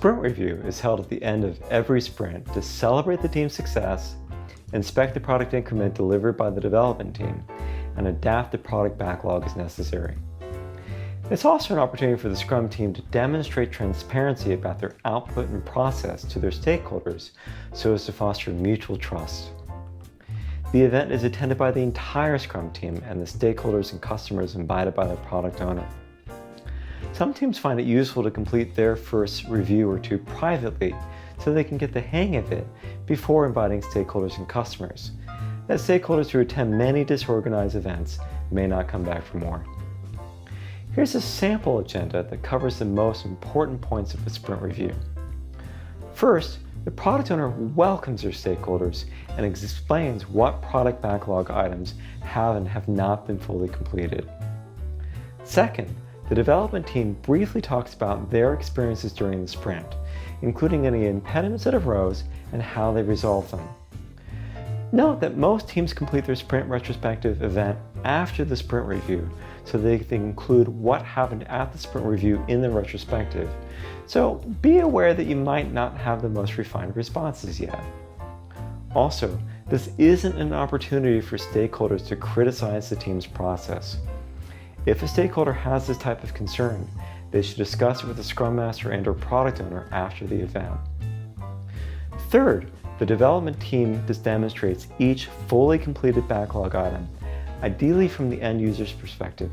sprint review is held at the end of every sprint to celebrate the team's success, inspect the product increment delivered by the development team, and adapt the product backlog as necessary. It's also an opportunity for the Scrum team to demonstrate transparency about their output and process to their stakeholders so as to foster mutual trust. The event is attended by the entire Scrum team and the stakeholders and customers invited by the product owner. Some teams find it useful to complete their first review or two privately so they can get the hang of it before inviting stakeholders and customers, as stakeholders who attend many disorganized events may not come back for more. Here's a sample agenda that covers the most important points of a sprint review. First, the product owner welcomes their stakeholders and explains what product backlog items have and have not been fully completed. Second, the development team briefly talks about their experiences during the sprint, including any impediments that arose and how they resolved them. Note that most teams complete their sprint retrospective event after the sprint review, so they can include what happened at the sprint review in the retrospective. So be aware that you might not have the most refined responses yet. Also, this isn't an opportunity for stakeholders to criticize the team's process. If a stakeholder has this type of concern, they should discuss it with the Scrum Master and/or product owner after the event. Third, the development team demonstrates each fully completed backlog item, ideally from the end user's perspective.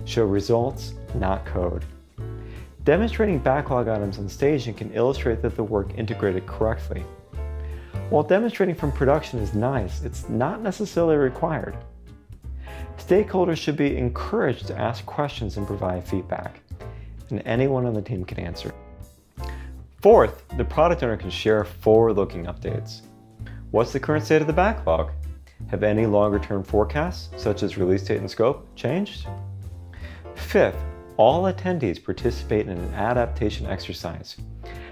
Show results, not code. Demonstrating backlog items on staging can illustrate that the work integrated correctly. While demonstrating from production is nice, it's not necessarily required. Stakeholders should be encouraged to ask questions and provide feedback, and anyone on the team can answer. Fourth, the product owner can share forward-looking updates. What's the current state of the backlog? Have any longer-term forecasts, such as release date and scope, changed? Fifth, all attendees participate in an adaptation exercise.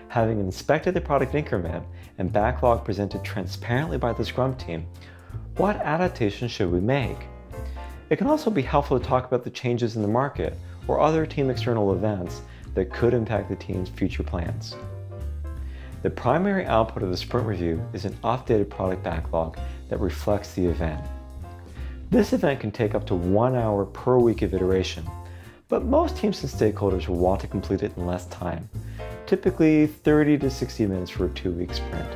Having inspected the product increment and backlog presented transparently by the Scrum team, what adaptations should we make? It can also be helpful to talk about the changes in the market or other team external events that could impact the team's future plans. The primary output of the sprint review is an updated product backlog that reflects the event. This event can take up to 1 hour per week of iteration, but most teams and stakeholders will want to complete it in less time, typically 30 to 60 minutes for a 2-week sprint.